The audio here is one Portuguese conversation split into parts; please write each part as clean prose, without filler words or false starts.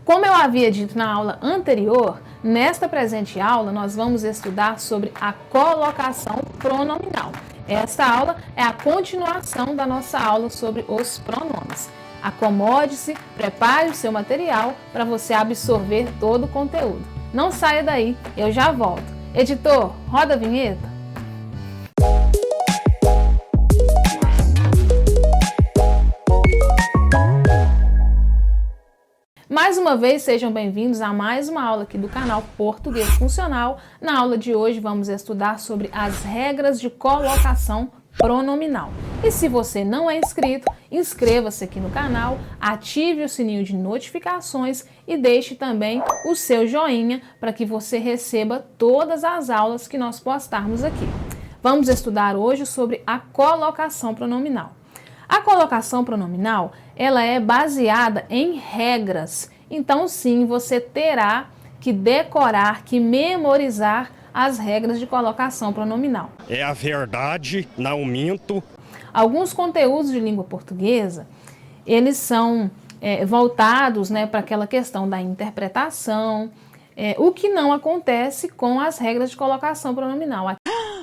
Como eu havia dito na aula anterior, nesta presente aula nós vamos estudar sobre a colocação pronominal. Esta aula é a continuação da nossa aula sobre os pronomes. Acomode-se, prepare o seu material para você absorver todo o conteúdo. Não saia daí, eu já volto. Editor, roda a vinheta. Mais uma vez, sejam bem-vindos a mais uma aula aqui do canal Português Funcional. Na aula de hoje vamos estudar sobre as regras de colocação pronominal. E se você não é inscrito, inscreva-se aqui no canal, ative o sininho de notificações e deixe também o seu joinha para que você receba todas as aulas que nós postarmos aqui. Vamos estudar hoje sobre a colocação pronominal. A colocação pronominal, ela é baseada em regras. Então, sim, você terá que decorar, que memorizar as regras de colocação pronominal. É a verdade, não minto. Alguns conteúdos de língua portuguesa, eles são voltados, para aquela questão da interpretação, o que não acontece com as regras de colocação pronominal.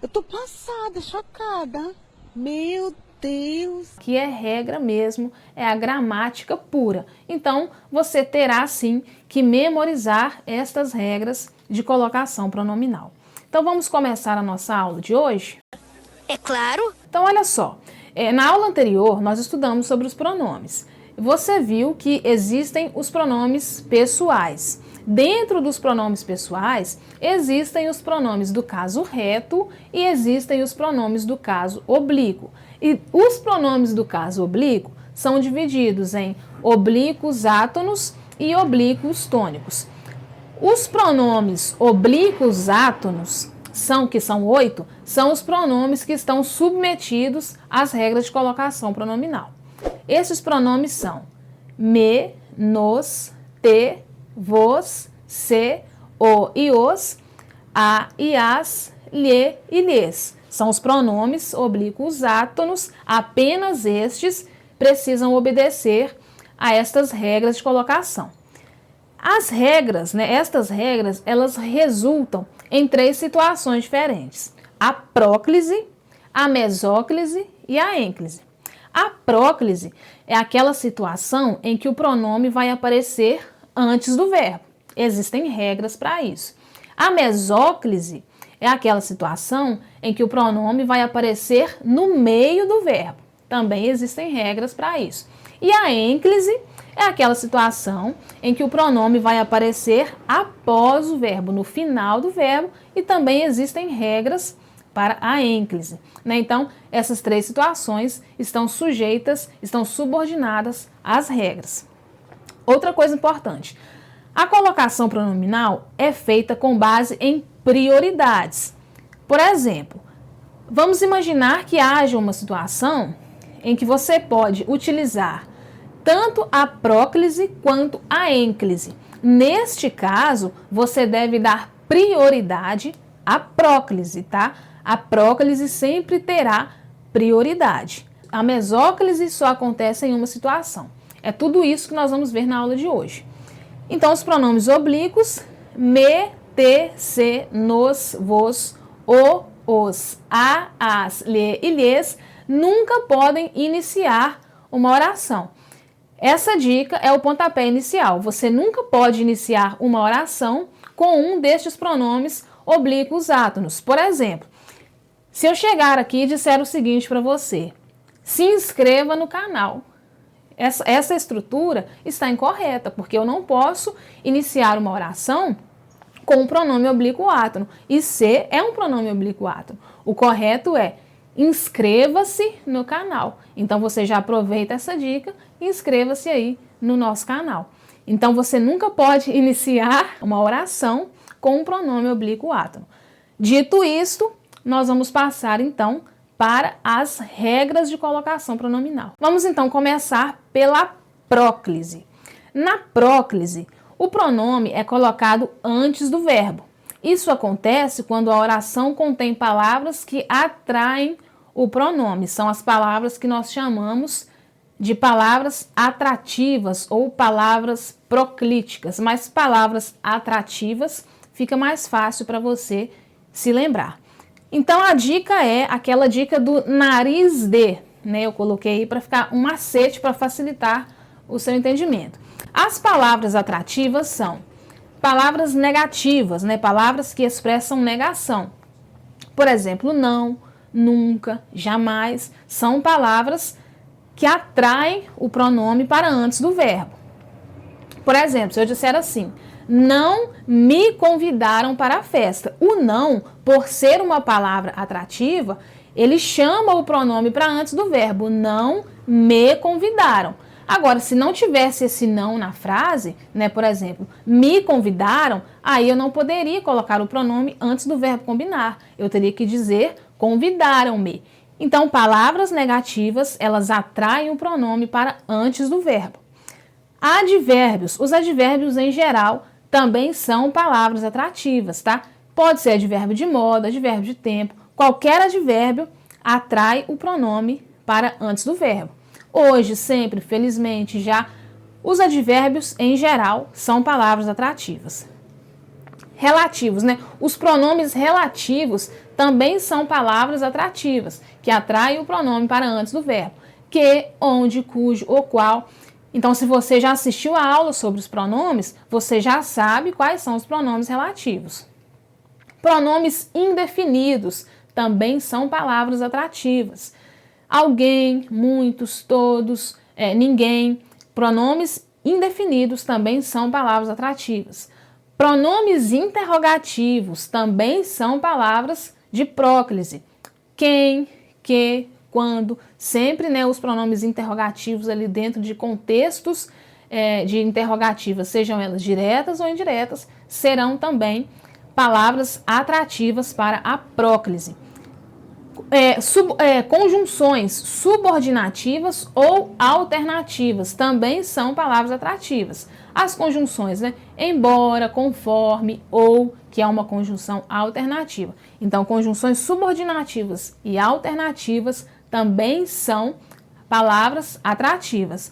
Eu tô passada, chocada. Meu Deus! Que é regra mesmo, é a gramática pura. Então, você terá sim que memorizar estas regras de colocação pronominal. Então, vamos começar a nossa aula de hoje? É claro! Então, olha só, na aula anterior nós estudamos sobre os pronomes. Você viu que existem os pronomes pessoais. Dentro dos pronomes pessoais, existem os pronomes do caso reto e existem os pronomes do caso oblíquo. E os pronomes do caso oblíquo são divididos em oblíquos átonos e oblíquos tônicos. Os pronomes oblíquos átonos, que são 8, são os pronomes que estão submetidos às regras de colocação pronominal. Esses pronomes são me, nos, te, vos, se, o e os, a e as, lhe e lhes. São os pronomes oblíquos átonos, apenas estes precisam obedecer a estas regras de colocação. As regras, estas regras, elas resultam em 3 situações diferentes: a próclise, a mesóclise e a ênclise. A próclise é aquela situação em que o pronome vai aparecer antes do verbo. Existem regras para isso. A mesóclise é aquela situação em que o pronome vai aparecer no meio do verbo. Também existem regras para isso. E a ênclise é aquela situação em que o pronome vai aparecer após o verbo, no final do verbo, e também existem regras para a ênclise. Então, essas 3 situações estão subordinadas às regras. Outra coisa importante, a colocação pronominal é feita com base em prioridades. Por exemplo, vamos imaginar que haja uma situação em que você pode utilizar tanto a próclise quanto a ênclise. Neste caso, você deve dar prioridade à próclise, tá? A próclise sempre terá prioridade. A mesóclise só acontece em uma situação. É tudo isso que nós vamos ver na aula de hoje. Então, os pronomes oblíquos, me, te, se, nos, vos, o, os, a, as, lhe e lhes, nunca podem iniciar uma oração. Essa dica é o pontapé inicial. Você nunca pode iniciar uma oração com um destes pronomes oblíquos átonos. Por exemplo, se eu chegar aqui e disser o seguinte para você: se inscreva no canal. Essa estrutura está incorreta, porque eu não posso iniciar uma oração com um pronome oblíquo átono. E se é um pronome oblíquo átono. O correto é: inscreva-se no canal. Então, você já aproveita essa dica e inscreva-se aí no nosso canal. Então, você nunca pode iniciar uma oração com um pronome oblíquo átono. Dito isto, nós vamos passar, então, para as regras de colocação pronominal. Vamos, então, começar pela próclise. Na próclise, o pronome é colocado antes do verbo. Isso acontece quando a oração contém palavras que atraem o pronome. São as palavras que nós chamamos de palavras atrativas ou palavras proclíticas, mas palavras atrativas fica mais fácil para você se lembrar. Então a dica é aquela dica do nariz de, né? Eu coloquei aí para ficar um macete para facilitar o seu entendimento. As palavras atrativas são palavras negativas, né? Palavras que expressam negação. Por exemplo, não, nunca, jamais, são palavras que atraem o pronome para antes do verbo. Por exemplo, se eu disser assim, não me convidaram para a festa. O não, por ser uma palavra atrativa, ele chama o pronome para antes do verbo. Não me convidaram. Agora, se não tivesse esse não na frase, né, por exemplo, me convidaram, aí eu não poderia colocar o pronome antes do verbo combinar. Eu teria que dizer convidaram-me. Então, palavras negativas, elas atraem o pronome para antes do verbo. Advérbios. Os advérbios, em geral, também são palavras atrativas, tá? Pode ser advérbio de modo, advérbio de tempo. Qualquer advérbio atrai o pronome para antes do verbo. Hoje, sempre, felizmente, já os advérbios, em geral, são palavras atrativas. Relativos, né? Os pronomes relativos também são palavras atrativas, que atraem o pronome para antes do verbo. Que, onde, cujo, o qual. Então, se você já assistiu a aula sobre os pronomes, você já sabe quais são os pronomes relativos. Pronomes indefinidos também são palavras atrativas. Alguém, muitos, todos, ninguém. Pronomes indefinidos também são palavras atrativas. Pronomes interrogativos também são palavras de próclise. Quem, que, quando, sempre, né, os pronomes interrogativos ali dentro de contextos de interrogativas, sejam elas diretas ou indiretas, serão também palavras atrativas para a próclise. Conjunções subordinativas ou alternativas também são palavras atrativas. As conjunções, né? Embora, conforme, ou, que é uma conjunção alternativa. Então, conjunções subordinativas e alternativas também são palavras atrativas.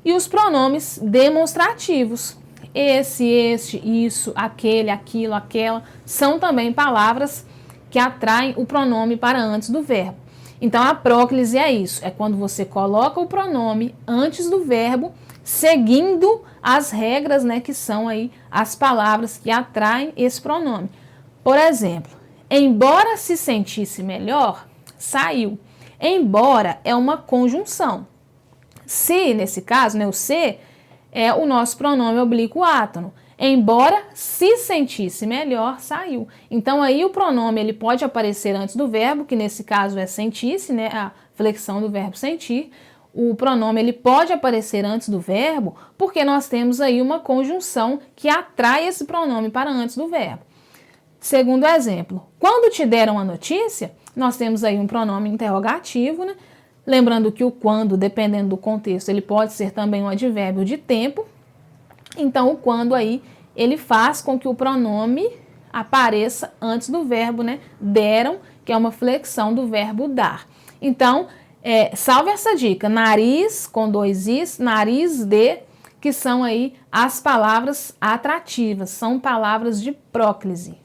E os pronomes demonstrativos, esse, este, isso, aquele, aquilo, aquela, são também palavras que atraem o pronome para antes do verbo. Então, a próclise é isso, é quando você coloca o pronome antes do verbo, seguindo as regras, né, que são aí as palavras que atraem esse pronome. Por exemplo, embora se sentisse melhor, saiu. Embora é uma conjunção. Se, nesse caso, né, o se é o nosso pronome oblíquo átono. Embora se sentisse melhor, saiu. Então, aí o pronome ele pode aparecer antes do verbo, que nesse caso é sentisse, né, a flexão do verbo sentir. O pronome ele pode aparecer antes do verbo, porque nós temos aí uma conjunção que atrai esse pronome para antes do verbo. Segundo exemplo, quando te deram a notícia, nós temos aí um pronome interrogativo, né? Lembrando que o quando, dependendo do contexto, ele pode ser também um advérbio de tempo. Então, o quando aí, ele faz com que o pronome apareça antes do verbo, né? Deram, que é uma flexão do verbo dar. Então, salve essa dica, nariz com 2 is, nariz de, que são aí as palavras atrativas, são palavras de próclise.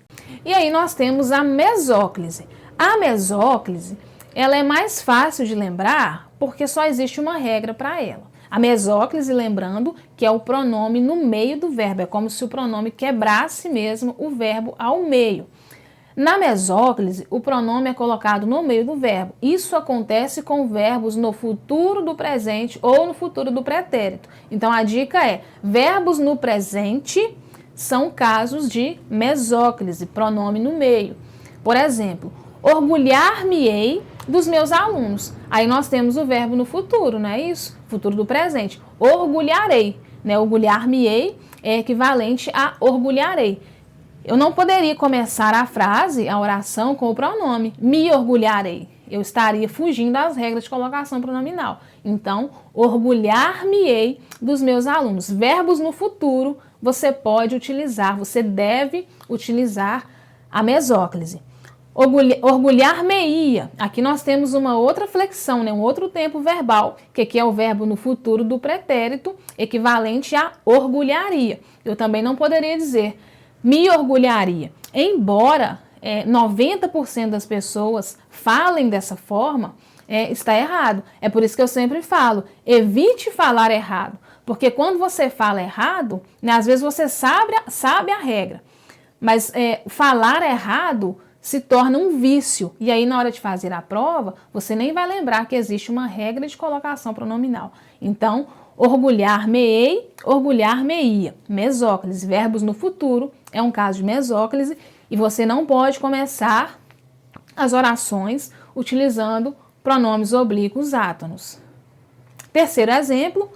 E aí nós temos a mesóclise. A mesóclise, ela é mais fácil de lembrar porque só existe uma regra para ela. A mesóclise, lembrando que é o pronome no meio do verbo, é como se o pronome quebrasse mesmo o verbo ao meio. Na mesóclise, o pronome é colocado no meio do verbo. Isso acontece com verbos no futuro do presente ou no futuro do pretérito. Então, a dica é, verbos no presente são casos de mesóclise, pronome no meio. Por exemplo, orgulhar-me-ei dos meus alunos. Aí nós temos o verbo no futuro, não é isso? Futuro do presente. Orgulharei, né? Orgulhar-me-ei é equivalente a orgulharei. Eu não poderia começar a frase, a oração, com o pronome me orgulharei. Eu estaria fugindo das regras de colocação pronominal. Então, orgulhar-me-ei dos meus alunos. Verbos no futuro você pode utilizar, você deve utilizar a mesóclise. Orgulhar-me-ia. Aqui nós temos uma outra flexão, né? Um outro tempo verbal, que aqui é o verbo no futuro do pretérito, equivalente a orgulharia. Eu também não poderia dizer me orgulharia. Embora 90% das pessoas falem dessa forma, está errado. É por isso que eu sempre falo, evite falar errado. Porque quando você fala errado, né, às vezes você sabe a regra, mas falar errado se torna um vício. E aí, na hora de fazer a prova, você nem vai lembrar que existe uma regra de colocação pronominal. Então, orgulhar-me-ei, orgulhar-me-ia. Mesóclise, verbos no futuro, é um caso de mesóclise, e você não pode começar as orações utilizando pronomes oblíquos átonos. Terceiro exemplo,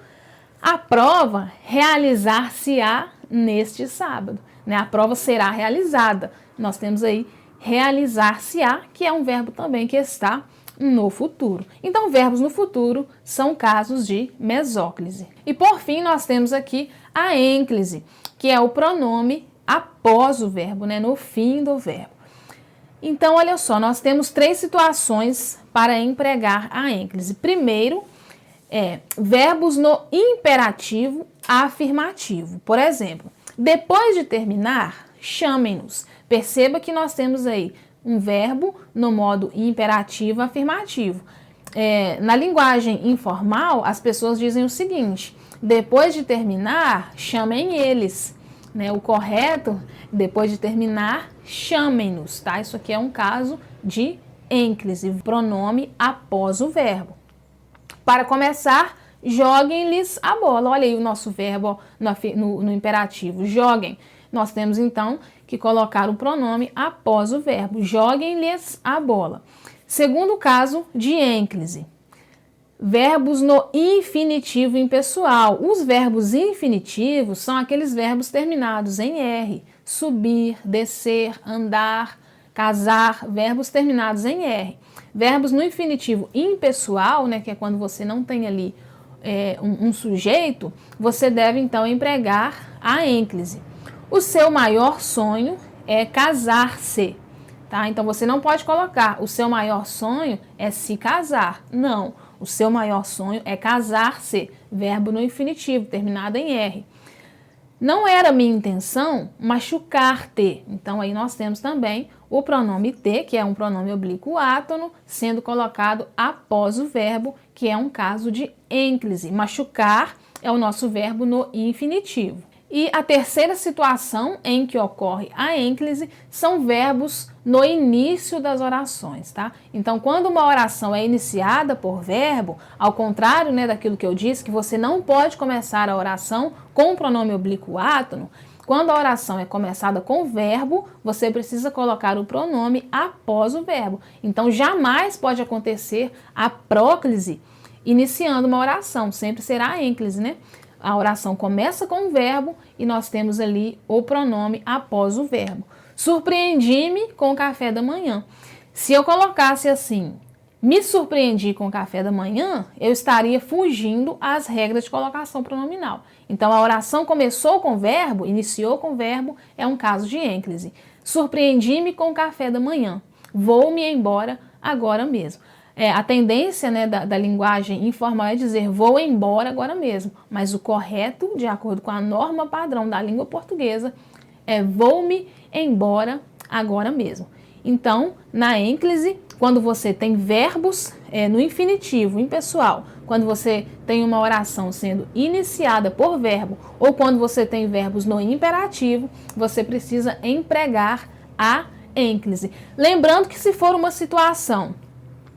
a prova realizar-se-á neste sábado. Né? A prova será realizada. Nós temos aí realizar-se-á, que é um verbo também que está no futuro. Então, verbos no futuro são casos de mesóclise. E por fim, nós temos aqui a ênclise, que é o pronome após o verbo, né? No fim do verbo. Então, olha só, nós temos 3 situações para empregar a ênclise. Primeiro, verbos no imperativo afirmativo. Por exemplo, depois de terminar, chamem-nos. Perceba que nós temos aí um verbo no modo imperativo afirmativo. Na linguagem informal, as pessoas dizem o seguinte: depois de terminar, chamem eles. Né? O correto, depois de terminar, chamem-nos. Tá? Isso aqui é um caso de ênclise, pronome após o verbo. Para começar, joguem-lhes a bola. Olha aí o nosso verbo no imperativo, joguem. Nós temos então que colocar o pronome após o verbo, joguem-lhes a bola. Segundo caso de ênclise, verbos no infinitivo impessoal. Os verbos infinitivos são aqueles verbos terminados em R, subir, descer, andar, casar, verbos terminados em R. Verbos no infinitivo impessoal, né, que é quando você não tem ali um sujeito, você deve então empregar a ênclise. O seu maior sonho é casar-se, tá? Então você não pode colocar o seu maior sonho é se casar. Não, o seu maior sonho é casar-se, verbo no infinitivo, terminado em R. Não era minha intenção machucar-te. Então aí nós temos também o pronome te, que é um pronome oblíquo átono, sendo colocado após o verbo, que é um caso de ênclise. Machucar é o nosso verbo no infinitivo. E a terceira situação em que ocorre a ênclise são verbos no início das orações, tá? Então, quando uma oração é iniciada por verbo, ao contrário, né, daquilo que eu disse, que você não pode começar a oração com o pronome oblíquo átono, quando a oração é começada com verbo, você precisa colocar o pronome após o verbo. Então, jamais pode acontecer a próclise iniciando uma oração, sempre será a ênclise, né? A oração começa com o verbo e nós temos ali o pronome após o verbo. Surpreendi-me com o café da manhã. Se eu colocasse assim, me surpreendi com o café da manhã, eu estaria fugindo às regras de colocação pronominal. Então, a oração começou com o verbo, iniciou com o verbo, é um caso de ênclise. Surpreendi-me com o café da manhã. Vou-me embora agora mesmo. A tendência, né, da linguagem informal é dizer vou embora agora mesmo, mas o correto, de acordo com a norma padrão da língua portuguesa, é vou-me embora agora mesmo. Então, na ênclise, quando você tem verbos no infinitivo, impessoal, quando você tem uma oração sendo iniciada por verbo ou quando você tem verbos no imperativo, você precisa empregar a ênclise. Lembrando que se for uma situação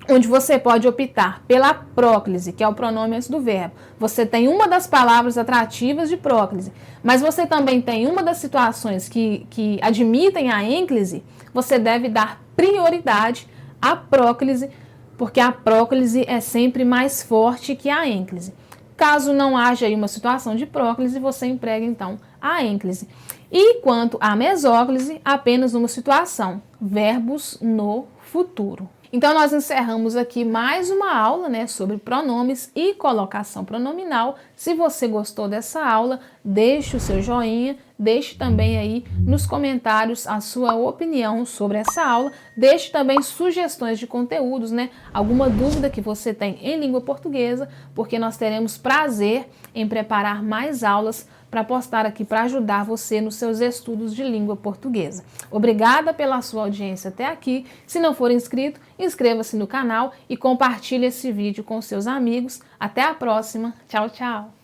onde você pode optar pela próclise, que é o pronome antes do verbo. Você tem uma das palavras atrativas de próclise, mas você também tem uma das situações que admitem a ênclise, você deve dar prioridade à próclise, porque a próclise é sempre mais forte que a ênclise. Caso não haja aí uma situação de próclise, você emprega então a ênclise. E quanto à mesóclise, apenas uma situação, verbos no futuro. Então, nós encerramos aqui mais uma aula, né, sobre pronomes e colocação pronominal. Se você gostou dessa aula, deixe o seu joinha, deixe também aí nos comentários a sua opinião sobre essa aula, deixe também sugestões de conteúdos, né, alguma dúvida que você tem em língua portuguesa, porque nós teremos prazer em preparar mais aulas para postar aqui para ajudar você nos seus estudos de língua portuguesa. Obrigada pela sua audiência até aqui. Se não for inscrito, inscreva-se no canal e compartilhe esse vídeo com seus amigos. Até a próxima. Tchau, tchau!